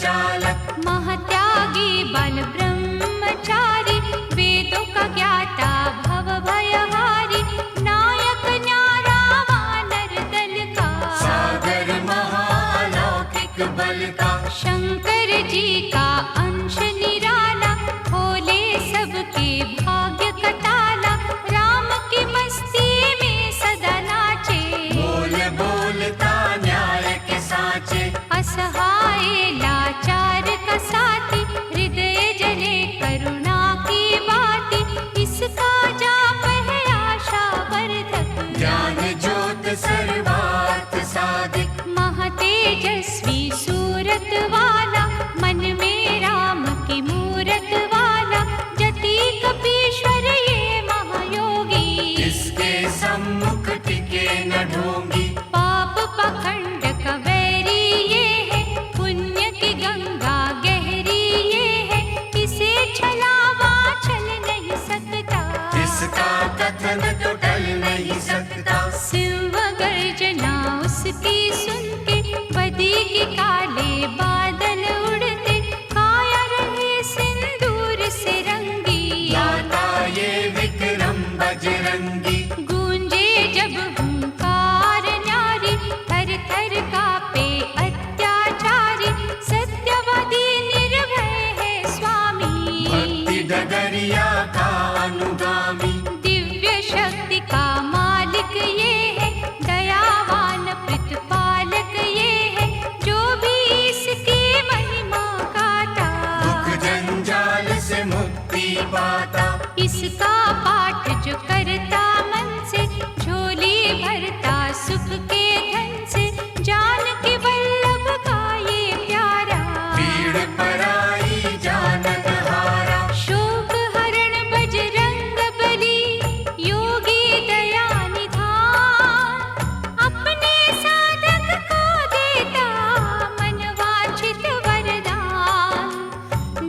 चालक, महत्यागी बाल ब्रह्मचारी, वेदों का ज्ञाता भव भयहारी, नायक न्यारा वानर दल का, सागर महालौकिक बल का, शंकर जी का अंश निराला, खोले सबके भाग्य का ताला, राम की मस्ती में सदा नाचे, बोल बोलता न्याय के साचे, असहाय लाचार का साथी, हृदय जले करुणा की बाती, इसका जाप है आशा वर्धक, ज्ञान ज्योत सर्वार्थ साधिक, महातेजस्वी सूरत वाला, मन में राम की मूरत वाला, जति कपीश्वर ये महायोगी, इसके सम्मुख टिके न ढोंगी, पाप पाखंड का वैरी ये है, पुण्य की गंगा गहरी ये है, इसे छलावा चल नहीं सकता, इसका कथन तो टल नहीं सकता, सिंह गर्जना उसकी सुन के, बदी के काले बादल उड़ते, काया रहे सिंदूर से रंगी, गाता ये विक्रम बजरंगी, गूंजे जब हुंकार न्यारी, थर थर कांपे अत्याचारी, सत्यवादी निर्भय है स्वामी, भक्ति डगरिया का अनुगामी, दिव्य शक्ति का मालिक ये है, दयावान प्रतिपालक ये है, जो भी इसकी महिमा गाता, दुख जंजाल से मुक्ति पाता, इसका पाठ जो करता मन से, झोली भरता सुख के धन से, जान के वल्लभ का ये प्यारा, पीड़ पराई जानत हारा, शोक हरण बजरंग बली, योगी दया निधान, अपने साधक को देता मन वांछित वरदान,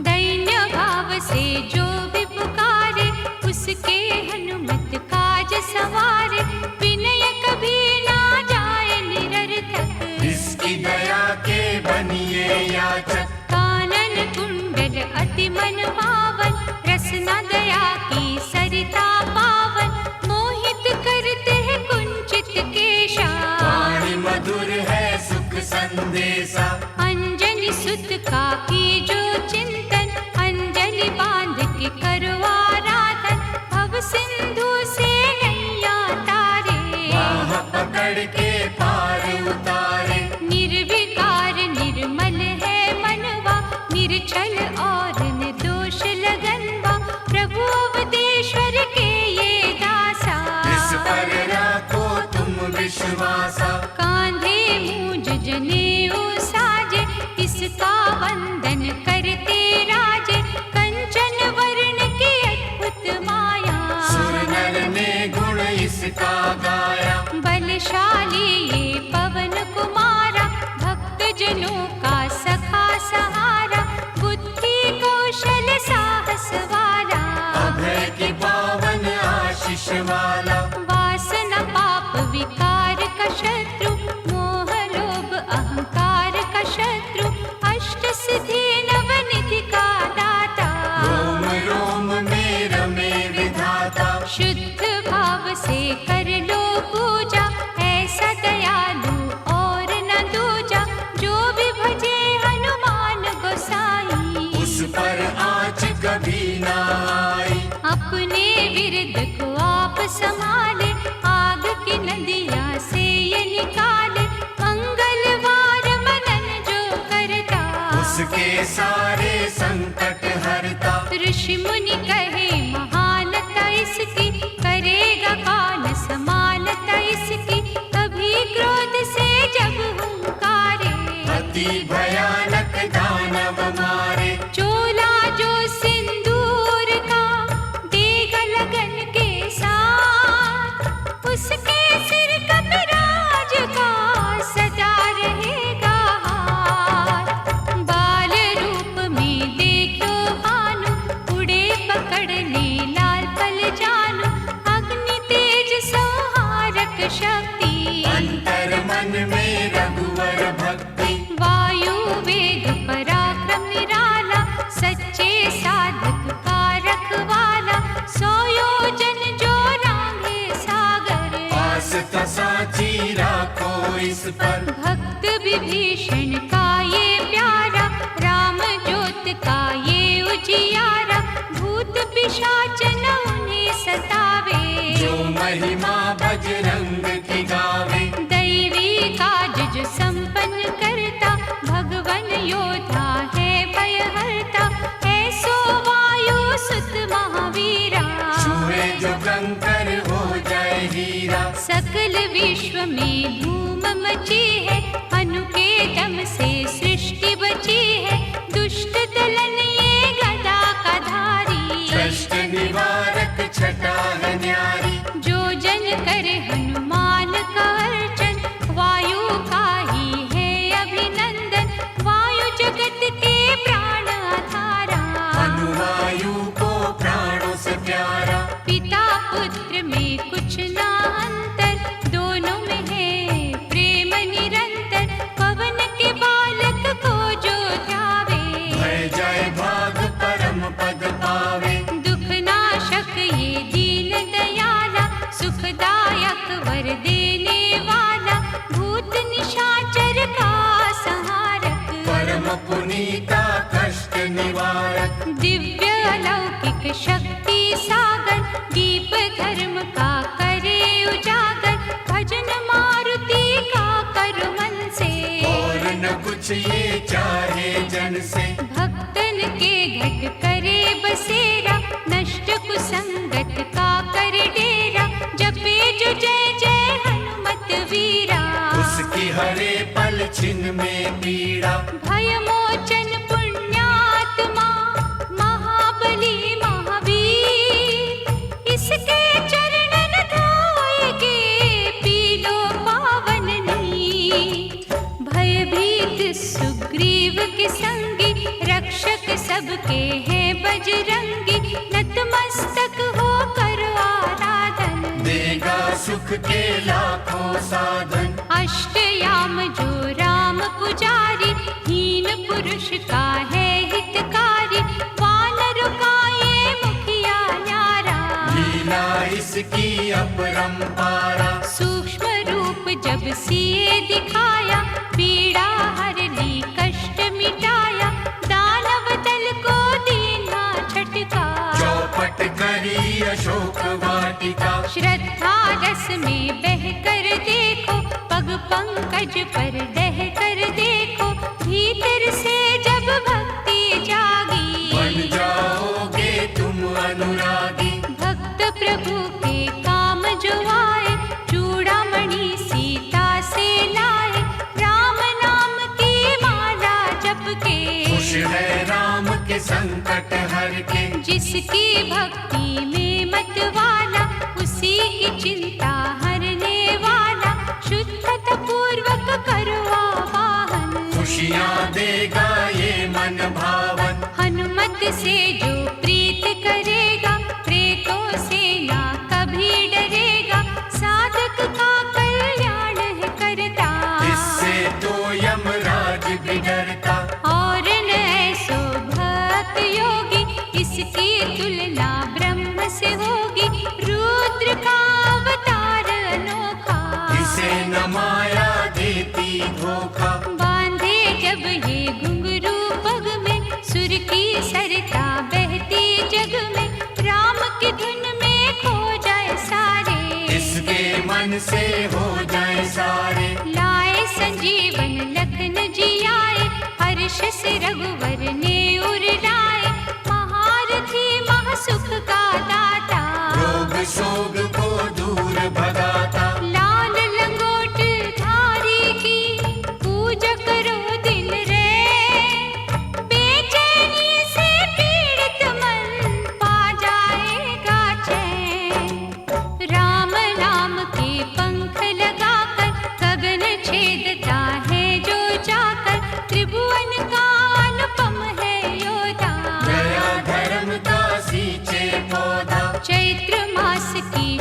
दैन्य भाव से जो भी पुकारे, उसके हनुमत काज सवारे, विनय कभी ना जाए निरर्थक, इसकी दया के बनिए याचक, कानन कुंडल अति मन भावन, रसना दया की सरिता पावन, मोहित करते हैं कुंचित केशा, वाणी मधुर है सुख संदेशा, अंजनी सुत का की जो चिंतन, अंजलि बांध के करो आराधन, भव सिंधु से नैया तारे, बाह पकड़ के पार उतारे, निर्विकार निर्मल है मनवा, निर्छल और निर्दोष लगनवा, प्रभु अवधेश्वर के ये दासा, इस पर राखो तुम विश्वासा, कांधे मूंज जनेऊ साजे, इसका वंदन करते राजे, कंचन वर्ण की अद्भुत माया, सुर नर ने गुण इसका गाया, बलशाली ये पवन कुमारा, भक्त जनों का सखा सहारा, बुद्धि कौशल साहस वाला, अभय की पावन आशीष वाला, वासना पाप विकार का शत्रु, मोह लोभ अहंकार का शत्रु, अष्ट सिद्धि नवनिधि का दाता, रोम रोम में रमे विधाता, शुद्ध भाव से कर लो पूजा, ऐसा दयालु और न दूजा, जो भी भजे हनुमान गोसाई, उस पर आँच कभी ना आई, अपने विरुद्ध को आप संभाले, आग की नदिया से ये निकाले, मंगलवार मनन जो करता, उसके सारे संकट हरता, ऋषि मुनि कहे महानता इसकी, करेगा कौन समानता इसकी, कभी क्रोध से जब हुंकारे, अति भयानक दानव मारे, चोला जो सिंदूर का देगा लगन के साथ, उसके सिर कपिराज का सदा रहेगा हाथ, बाल रूप में देखो भानु, उड़े पकड़ ले लाल पल जानू, अग्नि तेज संहारक शक्ति, अंतर मन में रघुवर भक्ति, वायु वेग परा आस्था साची राखो इस पर। भक्त विभीषण का ये प्यारा, राम ज्योत का ये उजियारा, भूत पिशाच न उन्हें सतावे, जो महिमा बजरंग की गावे। दैवी काज जो संपन्न करता, भगवन योद्धा है भयहरता, ऐसो वायु सुत महावीरा, छुए जो कंकर हो जाए हीरा। सकल विश्व में धूम मची है, हनु के दम से सृष्टि बची है, दुष्ट दलन ये गदा का धारी, कष्ट निवारक छटा है न्यारी। जो जन करे हनुमान का अर्चन, वायु का ही है अभिनंदन, वायु जगत के प्राण आधारा, अनुवायु को प्राणों से प्यारा। पिता पुत्र में कुछ ना अंतर, दोनों में है प्रेम निरंतर, पवन के बालक को जो ध्यावे, भय जाए भाग परम पद पावे। दुख नाशक ये दीन दयाला, सुखदायक वर देने वाला, भूत निशाचर का संहारक, परम पुनीता कष्ट निवारक। दिव्य अलौकिक शक्ति सागर, दीप धर्म का करे उजागर, भजन मारुति का कर मन से, और न कुछ ये चाहे जन से। भक्तन के घट करे बसेरा, नष्ट कुसंगत का कर डेरा, जपे जो जय जय हनुमत वीरा, उसकी हरे पल छिन में पीड़ा। भय मोचन पुण्यात्मा, महाबली महावीर, इसके चरणन धोएगे, पीलो पावन नीर, भयभीत सुग्रीव के संगी, रक्षक सबके हैं बजरंगी, नतमस्तक हो कर आराधन, देगा सुख के लाखों साधन। अष्टयाम जो राम पुजारी, हीन पुरुष का है हितकारी, वानर का ये मुखिया न्यारा, लीला इसकी अपरंपारा। सूक्ष्म रूप जब सिए दिखाया, पीड़ा हर ली कष्ट मिटाया, दानव दल को दीना झटका, चौपट करी अशोक वाटिका। श्रद्धा रस में बह कर देखो, पग पंकज पर दह कर देखो, भीतर से जब भक्ति जागी, बन जाओगे तुम अनुरागी। भक्त प्रभु के काम जो आए, चूड़ामणि सीता से लाए, राम नाम की माला जप के, खुश है राम के संकट हर के। जिसकी भक्ति में मत वाला, उसी की चिंता हरने वाला, शुद्धता पूर्वक करो आवाहन, खुशियाँ देगा ये मन भावन। हनुमत से जो प्रीत करेगा, प्रेतों से ना कभी डरेगा, साधक का कल्याण है करता, इससे तो यमराज भी डरता। और न ऐसो भक्त योगी, इसकी तुलना ब्रह्म से होगी, रुद्र का अवतार अनोखा, इसे न माया देती धोखा। बांधे जब ये घुंघरू पग में, सुर की सरता बहती जग में, राम की धुन में खो जाए सारे, इसके मन से हो जाए सारे। लाए संजीवन लखन जियाए, हर्ष से रघुवर ने उर लाए, महारथी महासुख का दाता, रोग शोक को दूर भगाता। लाल लंगोट धारी की पूजा करो दिन रे, बेचैनी से पीड़ित मन पा जाएगा चैन, राम नाम के पंख लगाकर, गगन छेदता है जो जाकर, त्रिभुवन का अनुपम है योद्धा, गया धर्म का सींचे पौधा। चैत्र मास की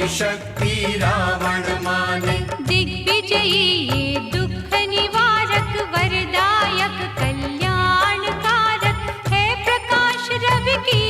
शक्ति रावण माने। दिग्विजयी ये दुख निवारक वरदायक कल्याणकारक है प्रकाश रवि की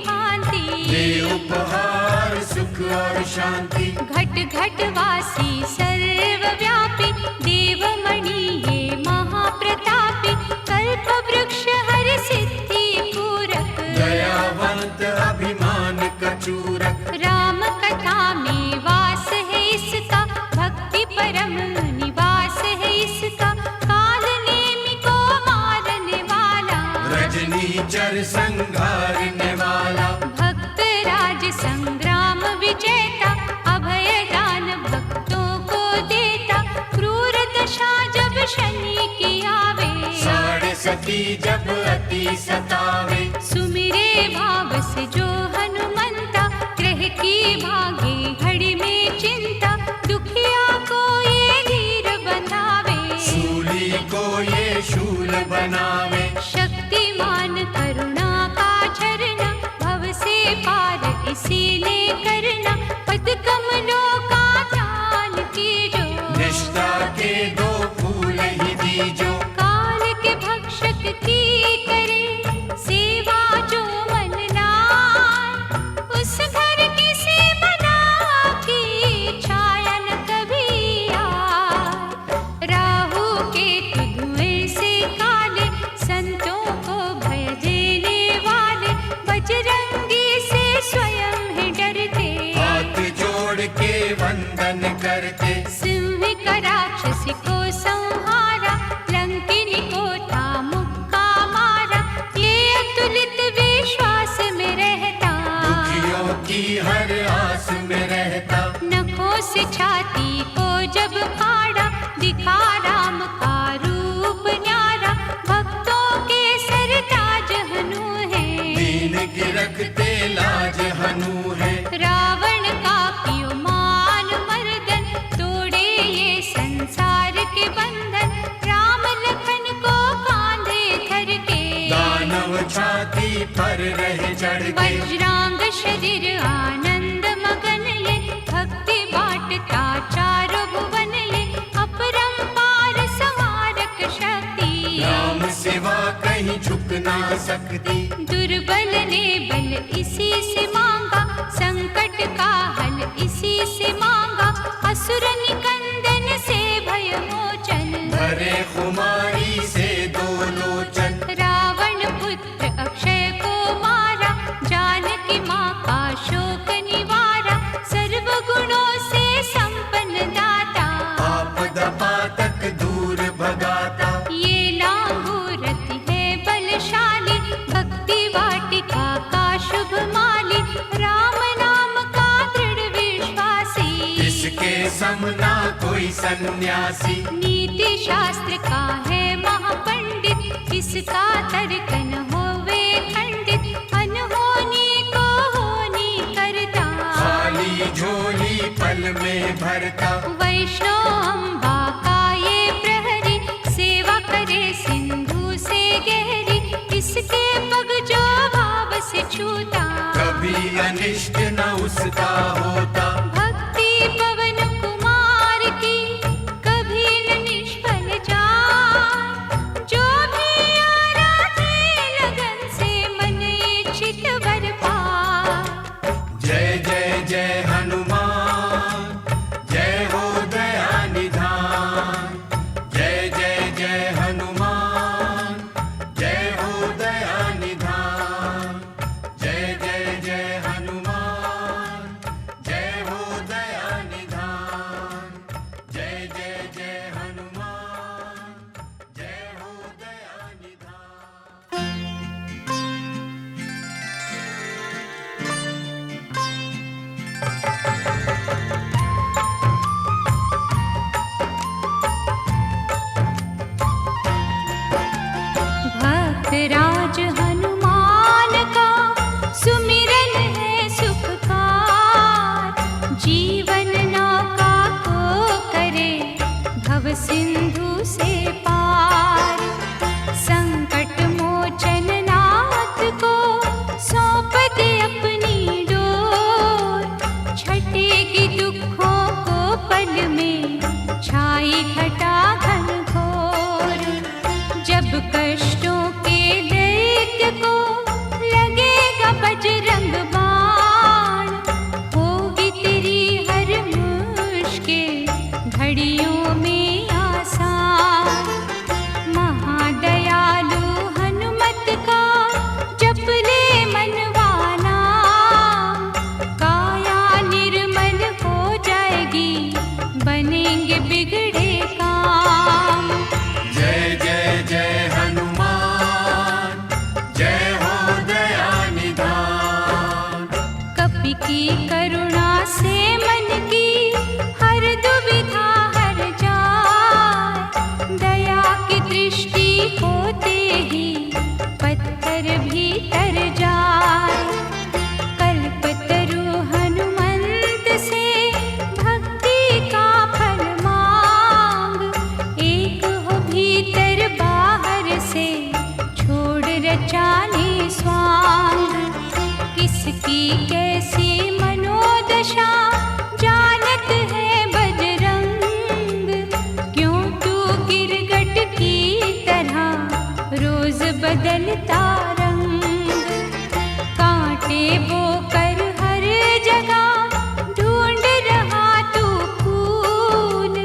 भांति। दे उपहार सुख और शांति। घट घट वासी सर्वव्यापी देवमणि ये महाप्रतापी कल्प वृक्ष हर सिद्धि पूरक। दयावंत अभिमान कचूरक। राम कथा में वास है इसका भक्ति परम निवास है इसका काल नेमि को मारने वाला रजनीचर संघारने वाला। भक्त राज संग्राम विजेता अभय दान भक्तों को देता क्रूर दशा जब शनि की आवे साढ़े सती जब अति सतावे। सुमिरे भाव से जो हनुमंता ग्रह की भागे घड़ी में चिंता दुखिया को ये धीर बनावे शूली को ये शूल बनावे। शक्तिमान करुणा का झरना भव से पार इसी ने करना पद कमलों का ध्यान कीजो निष्ठा के दो फूल ही दीजो। काल के भक्षक की करे सेवा जो मन लाए उस घर की से बना की छाया न कभी आए। राहु के धुएं से काले संतों को भय देने वाले बजरंगी से स्वयं ही डरते हाथ जोड़ के वंदन करते। सिंह का राक्षसी को संहारा लंकिनी को था मुक्का मारा ये अतुलित विश्वास में रहता दुखियों की हर आस में रहता। नखों से छाती को जब फाड़ा दिखा राम का रूप न्यारा भक्तों के सरताज हनु है दीन की रखते लाज हनु है। रावण का पियो मान मर्दन तोड़े ये संसार के बंधन राम लखन को कांधे धर के दानव छाती पर रहे चढ़ के। वज्रांग शरीर आनंद मगन ये भक्ति बाटता चारों भुवन ये अपरंपार संहारक शक्ति राम सिवा कहीं झुक ना सकती। दुर्बल ने बल इसी से मांगा संकट का हल इसी से मांगा असुर निकंदन से भय मोचन भरे खुमारी से दो लोचन। रावण पुत्र अक्षय को मारा जानकी माँ का शोक निवारा सर्व गुणों से संपन्न दाता आपदा पातक दूर भगाता। ये लांगू रति है बलशाली भक्ति वाटिका का शुभ माली राम नाम का दृढ़ विश्वासी इसके समना कोई सन्यासी। नीति शास्त्र का है महापंडित इसका तर्क न होवे खंडित अनहोनी को होनी करता खाली झोली पल में भरता। वैष्णव अम्बा का ये प्रहरी सेवा करे सिंधु से गहरी इसके पग जो भाव से छूता कभी अनिष्ट न उसका होता। भक्ति पवन कुमार की कभी न निष्फल जाए जो भी आराधे लगन से मन इच्छित वर पाए। जय जय जय हनुमान जय हो दया निधान। जय जय जय हनुमान जय हो दया निधान। जय जय जय हनुमान जय भक्ति की करुणा से मन की हर दुविधा हर जाए। दया की दृष्टि होते ही पत्थर भी तर जाए। कल्पतरु हनुमंत से भक्ति का फल मांग। एक हो भीतर बाहर से छोड़ रचाने स्वांग। किसकी कैसी मनोदशा जानत है बजरंग। क्यों तू गिरगट की तरह रोज बदलता रंग। कांटे वो कर हर जगह ढूंढ रहा तू फूल।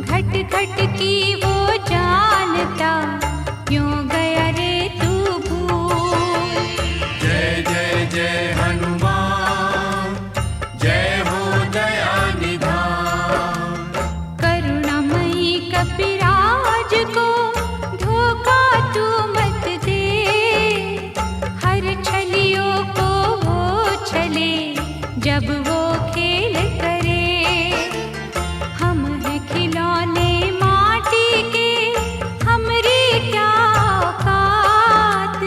घट घट की वो जानता क्यों गया रे तू भूल। जय जय जय हनुमान, जय हो दया निधान। करुणामयी कपिराज को धोखा तू मत दे। हर छलियों को वो छले जब वो खेल करे। हम हैं खिलौने माटी के, हमरी क्या औकात।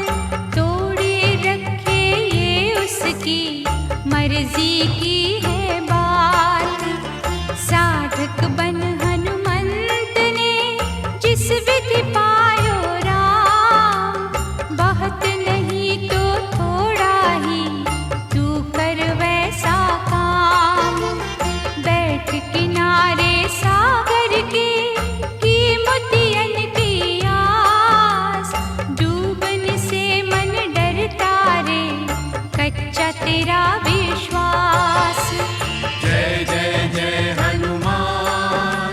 तोड़े रखे ये उसकी मर्जी की है बात। साधक बन हनुमंत ने जिस विधि पायो राम। बहुत नहीं तो थोड़ा ही तू कर वैसा काम। बैठ किनारे सागर के कीमतियन की आस। डूबने से मन डरता रे कच्चा तेरा विश्वास। जय जय जय हनुमान,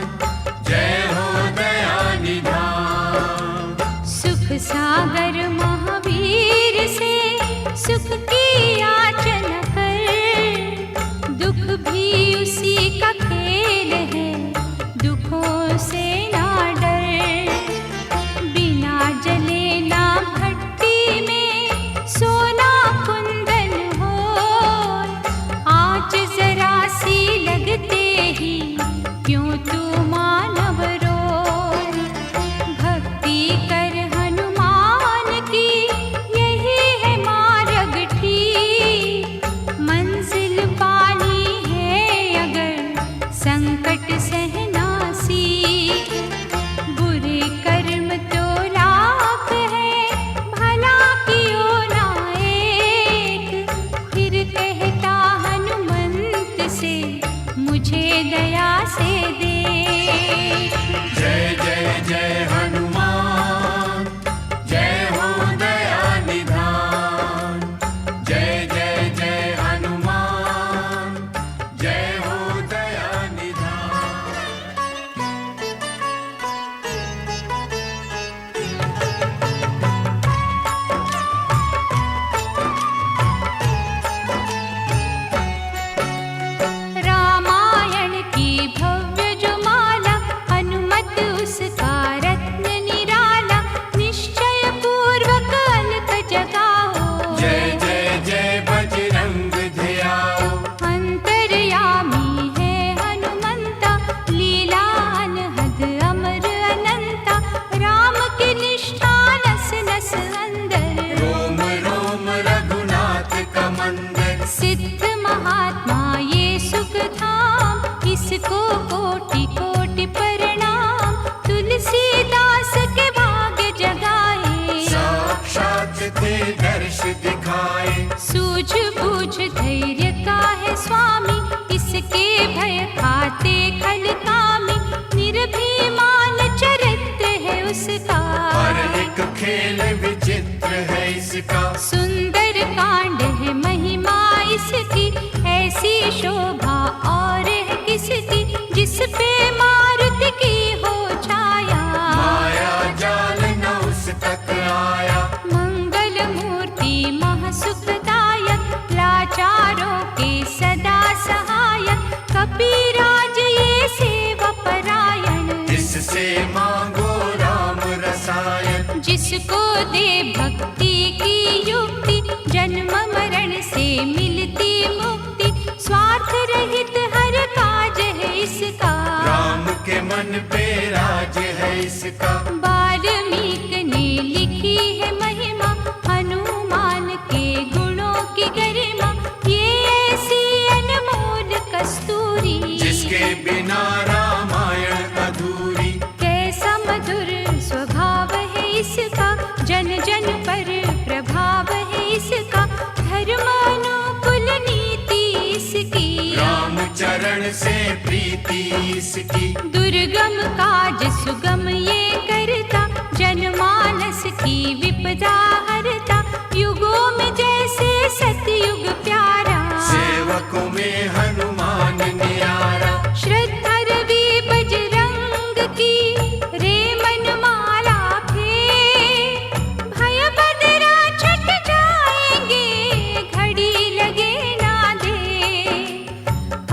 जय हो दया निधान। सुख सागर महावीर से सुख की याचना कर। दुख भी उसी का खेल है, दुखों से ना डर। बिना जले ना भट्टी में सोना कुंदन हो। आँच जरा सी लगते ही क्यों तू मानव रोए। भक्ति कर हनुमान की यही है मार्ग ठीक। मंजिल पानी है अगर संकट सहना सीख। बुरे कर्म तो लाख है, भला कियो ना एक। फिर कहता हनुमंत से मुझे दया से देख। जय जय जय हनुमान, जय हो दया निधान। जय जय जय हनुमान, जय हो दया निधान। रामायण की भव्य जो माला, हनुमत उसका रत्न निराला। निश्चय पूर्वक अलख जगाओ। जय जय जय बजरंग धियाओ। अंतर्यामी है हनुमंता, लीला अनहद अमर अनंता। राम की निष्ठा नस नस अंदर, रोम रोम रघुनाथ का मंदिर। सिद्ध महात्मा ये सुख धाम। इसको कोटि कोटि प्रणाम। तुलसीदास के भाग्य जगाए। साक्षात थे दर्श दिखाए। सूझबूझ धैर्य का है स्वामी। इसके भय खाते खल कामी। निर्भीमान चरित्र है उसका, हर एक खेल विचित्र है इसका। सुंदर कांड है महिमा इसकी। ऐसी शोभा और है किसकी, जिस पे मारुति की हो छाया। माया जाल न उस तक आया। मंगल मूर्ति महासुखदायक। लाचारों के सदा सहायक। कपिराज ये सेवा परायण। इससे मांगो राम रसायन। जिसको दे भक्ति की युक्ति। जन्म मरण से मिलती मुक्ति। स्वार्थ रहित हर काज है इसका। राम के मन पे राज है इसका। वाल्मीकि ने लिखी है महिमा, हनुमान के गुणों की गरिमा। ये ऐसी अनमोल कस्तूरी, जिसके बिना रामायण अधूरी। कैसा मधुर स्वभाव है इसका, जन जन पर प्रभाव है इसका। धर्म अनुकूल नीति इसकी, राम चरण से प्रीति इसकी। दुर्गम काज सुगम ये करता, जनमानस की विपदा हरता। युगों में जैसे सतयुग प्यारा, सेवकों में हनुमान न्यारा। श्रद्धा रवि बजरंग की रे मनमाला फे। भय बदरा छट जाएंगे, घड़ी लगे ना दे।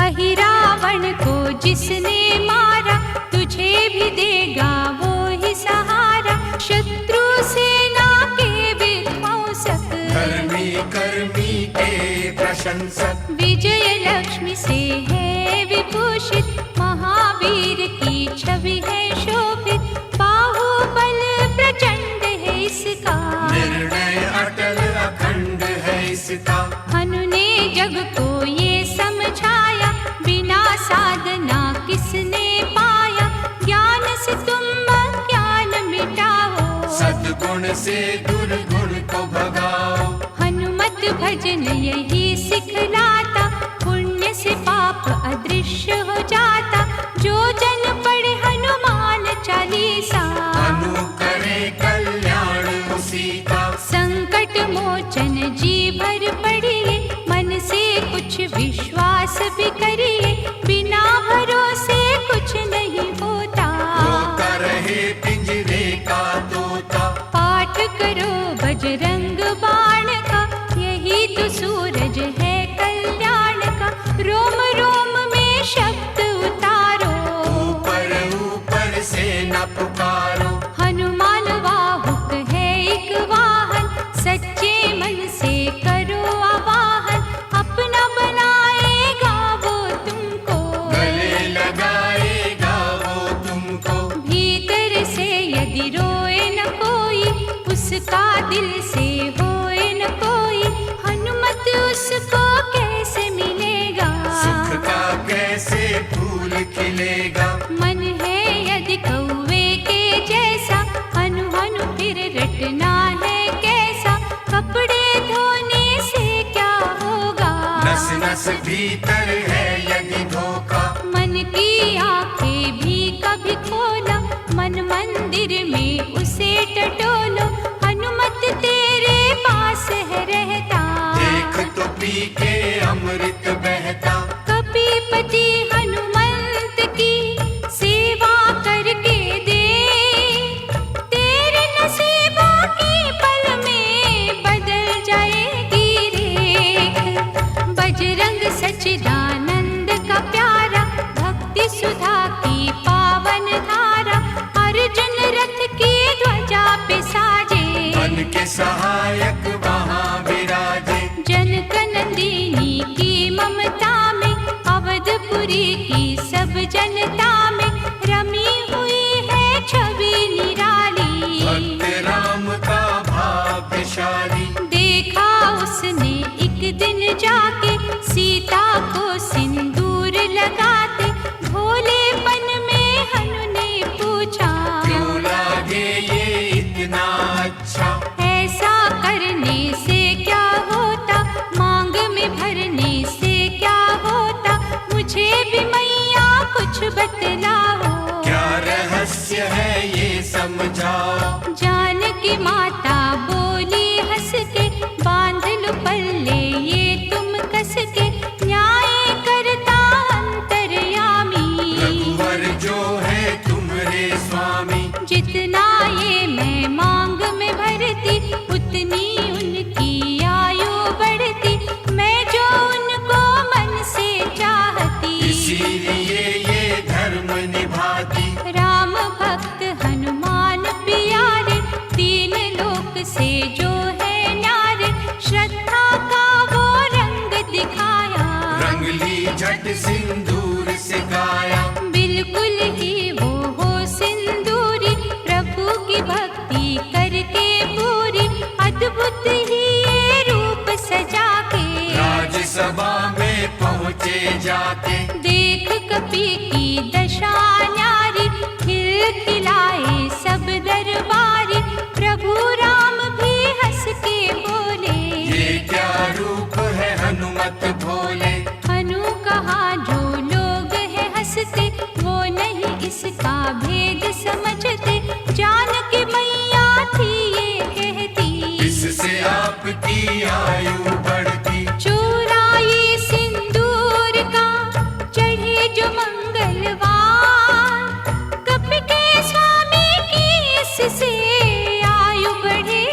अहि रावण को जिसने मारा, तुझे भी देगा वो ही सहारा। शत्रु सेना के विध्वंसक, धर्मी कर्मी के प्रशंसक। विजय लक्ष्मी से है विभूषित, महावीर की छवि है शोभित। बाहुबल प्रचंड है इसका, निर्णय अटल अखंड है इसका। हनु ने जग को ये समझाया, बिना साधना किसने पाया। ज्ञान से तुम अज्ञान मिटाओ, सद्गुण से दुर्गुण को भगाओ। हनुमत भजन यही सिखलाता, पुण्य से पाप अदृश्य हो जाता। जो जन पढ़े हनुमान चालीसा, अनु करे कल्याण उसी का। संकट मोचन जी भर पढ़िए, मन से कुछ विश्वास भी करिए। बिना भरोसे कुछ नहीं होता, रोता रहे पिंजरे का तोता। पाठ करो बजरंग बाण का, यही तो सूरज है कल्याण का। रोम रोम में शब्द उतारो, ऊपर ऊपर से न पुकारो। हनुमान वाहुक है एक वाहन, सच्चे मन से करो आवाहन। अपना बनाएगा वो तुमको, गले लगाएगा वो तुमको। भीतर से यदि रोए न कोई, उसका दिल से होए न कोई। हनुमत उसको कैसे मिलेगा, सुख का कैसे फूल खिलेगा। मन है यदि कौवे के जैसा, हनु हनु फिर रटना है कैसा। कपड़े धोने से क्या होगा, नस नस भीतर है यदि धोखा। मन की आंखें भी कभी खोला, मन मंदिर में उसे टटोलो। हनुमत तेरे पास है रहता, देख तो पी के अमृत बहता। कपीपति हनुमंत की सेवा करके दे, तेरे नसीबों की पल में बदल जाएगी रेख। बजरंग सच्चिदानंद का प्यारा, भक्ति सुधा की पावन धारा। अर्जुन रथ की ध्वजा पे साजे, बन के सहायक वहाँ विराजे। जनक नंदिनी की ममता में, अवधपुरी की सब जनता में रमी हुई है छवि निराली। भक्त राम का भाग्यशाली, देखा उसने एक दिन जाके, सीता को सिंदूर लगाते। भोलेपन में हनु ने पूछा, क्यों लागे ये इतना अच्छा। ऐसा करने से क्या होता, मांग में भरने से क्या होता। मुझे भी मैया कुछ बतलाओ, क्या रहस्य है ये समझाओ। जानकी माता बोली हंस के, बांध लो पल्ले ये तुम कस के। न्याय करता अंतर्यामी, रघुवर जो है तुम्हारे स्वामी। जितना ये मैं मांग में भरती, उतनी उनकी आयु बढ़ती। मैं जो उनको मन से चाहती, इसीलिए ये धर्म उंगली झट सिंदूर से गाया। बिल्कुल ही वो हो सिंदूरी, प्रभु की भक्ति करके पूरी, अद्भुत ही ये रूप सजा के राजसभा में पहुँचे जाके। देख कपि की दशा न्यारी, खिलखिलाए सब दरबारी, प्रभु राम भी हंस के बोले, ये क्या रूप है हनुमत भोले। हनु कहा जो लोग हैं हंसते, वो नहीं इसका भेद समझते, जानकी मैया थी ये कहती, इससे आपकी आयु बढ़ती। चुराए सिंदूर का चढ़े जो मंगलवार, कपि के स्वामी की इससे आयु बढ़े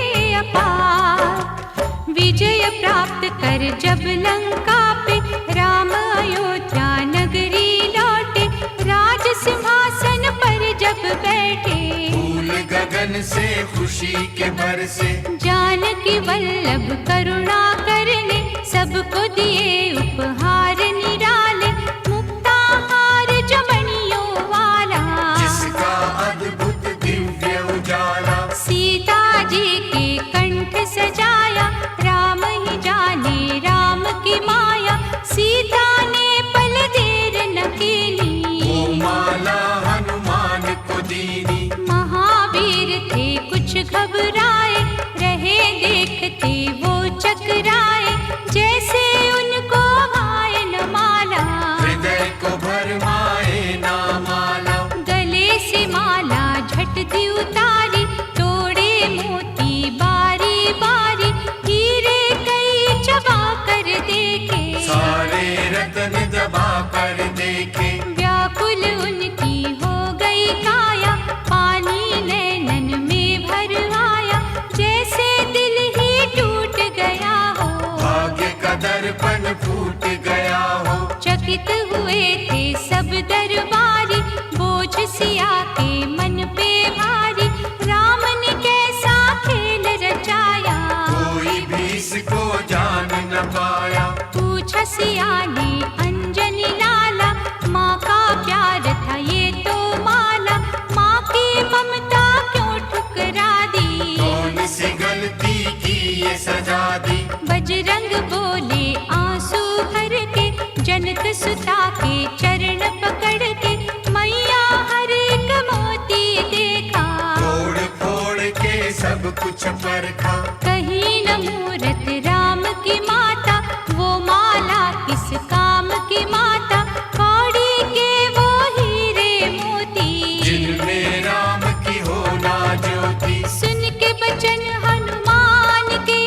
अपार। विजय प्राप्त कर जब लंका पे राम अयोध्या नगरी लौटे, राज सिंहासन पर जब बैठे, फूल गगन से खुशी के बरसे। जानकी वल्लभ करुणा करने, सबको दिए उपहार निराले, मुक्ताहार जो मणियों वाला, जिसका अद्भुत दिव्य उजाला। सीता जी के कंठ सजाया, राम ही जाने राम की माया, सीता ने पल देर न कीनी, वो माला हनुमान को दीनी। महावीर थे कुछ घबराए, रहे देखते वो चकराए, जैसे उनको भाए न माला, हृदय को भरमाए ना माला। गले से माला झट दी उतारी, तोड़े मोती बारी बारी, हीरे कई चबा कर देखे, सारे रत्न दबा कर देखे। व्याकुल उनकी हो गई काया, पानी नैनन में भर आया, जैसे दिल ही टूट गया हो, भाग्य का दर्पण फूट गया हो। चकित हुए थे सब दरबारी, बोझ सिया के मन पे भारी, राम ने कैसा खेल रचाया, कोई भी इसको जान न पाया। पूछा सिया ने अंजनी लाला, माँ का प्यार था ये तो माला, माँ की ममता क्यों ठुकरा दी, कौन सी गलती की ये सजा दी। बजरंग बोले आंसू भर के, जनक सुता के चरण पकड़ के, मैया हर एक मोती देखा, फोड़ फोड़ के सब कुछ परखा। कहीं न मूरत राम की माता, वो माला किस काम की माता, कौड़ी के वो हीरे मोती, जिनमें राम की हो ना ज्योति। सुन के बचन हनुमान के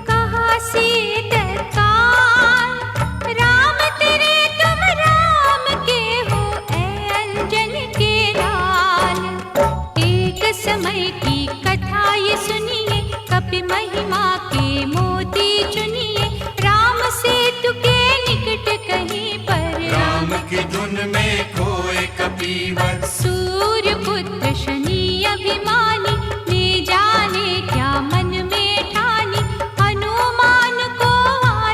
कहा सीता काल, राम तेरे तुम राम के हो ऐ अंजन के लाल। एक समय की कथा ये सुनिए, कपि महिमा के मोती चुनिए, राम सेतु के निकट कहीं पर, राम की धुन में खोए कपीवर। सूर्य पुत्र शनि अभिमानी, ने जाने क्या मन में ठानी, हनुमान को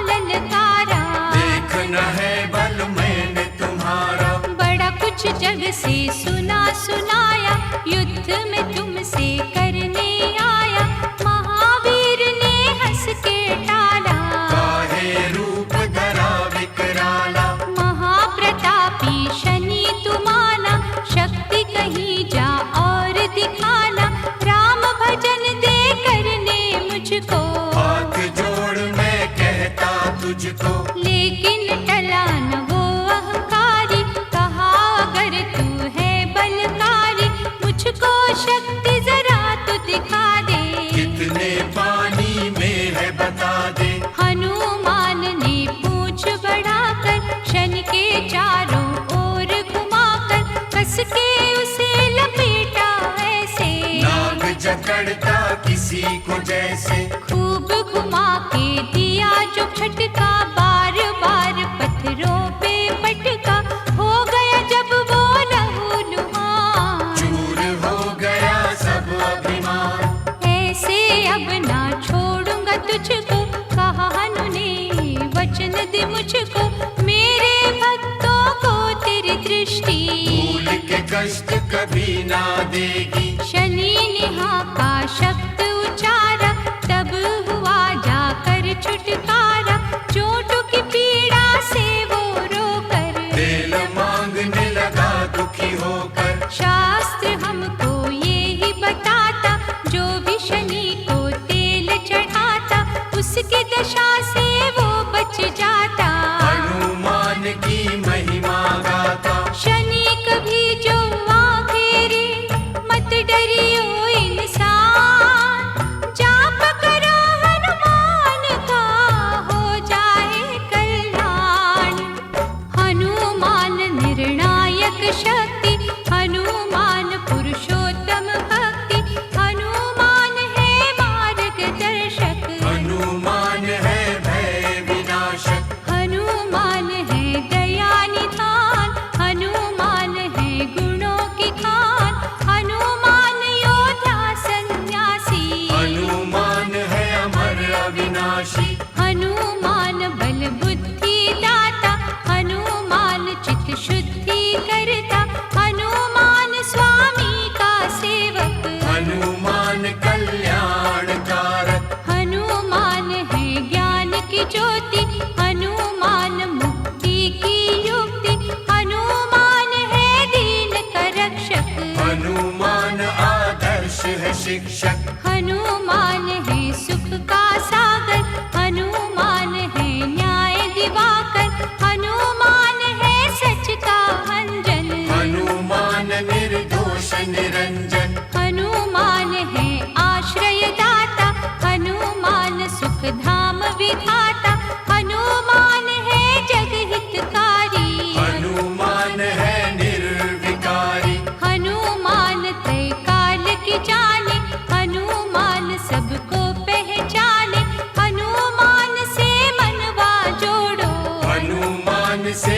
ललकारा, देखना है बल मैंने तुम्हारा। बड़ा कुछ जग से सुना सुनाया, युद्ध में तुमसे करने आया, महावीर ने हंस के टाला, काहे रूप धरा विकराला। महाप्रतापी शनि तुम्हारा, शक्ति कहीं जा और दिखाना, राम भजन दे करने मुझको, हाथ जोड़ मैं कहता तुझको। लेकिन टला न वो अहंकारी, कहा अगर तू है बलकारी, मुझको शक्ति जरा तू दिखा दे, कितने पानी में है बता दे। हनुमान ने पूंछ बढ़ाकर, शनि के चारों ओर घुमाकर, कस के उसे लपेटा ऐसे, नाग जकड़ता किसी को जैसे। खूब घुमा के दिया जो झटका, बार बार पत्थरों पे पटका, हो गया जब वो लहूलुहान, चूर हो गया सब अभिमान। ऐसे अब ना छोड़ूंगा तुझको, कहा हनु ने वचन दे मुझको, मेरे देगी। शनि ने हाका शब्द उचारा, तब हुआ जाकर छुटकारा। चोटों की पीड़ा से वो रोकर तेल मांगने लगा दुखी होकर। शास्त्र हमको ये ही बताता, जो भी शनि को तेल चढ़ाता उसकी दशा से वो बच जाता। हनुमान की महिमा गाता। शनि कभी जो आघेरे मत डरियो इंसान, जाप करो हनुमान का हो जाए कल्याण। हनुमान निर्णायक शक्ति, हनुमान पुरुषोत्तम भक्ति, हनुमान है मार्गदर्शक। हनुमान है भय विनाशक। हनुमान है दया निधान, हनुमान है गुणों की खान। हनुमान योद्धा सन्यासी, हनुमान है अमर अविनाशी। हनुमान बल बुद्धि दाता, हनुमान चित्त शुद्धि करता। हनुमान स्वामी का सेवक, हनुमान कल्याण कारक। हनुमान है ज्ञान की ज्योति, हनुमान मुक्ति की युक्ति। हनुमान है दीन का रक्षक, हनुमान आदर्श है शिक्षक। हनुमान है सुख का सागर, हनुमान है न्याय दिवाकर। हनुमान है सच का भंजन, हनुमान निर्दोष निरंजन। हनुमान है आश्रय दाता, हनुमान सुख धाम विधाता। हनुमान है जग हितकारी, हनुमान है निर्विकारी। हनुमान त्रैकाल की जाने, हनुमान सबको पहचाने। हनुमान से मनवा जोड़ो, हनुमान से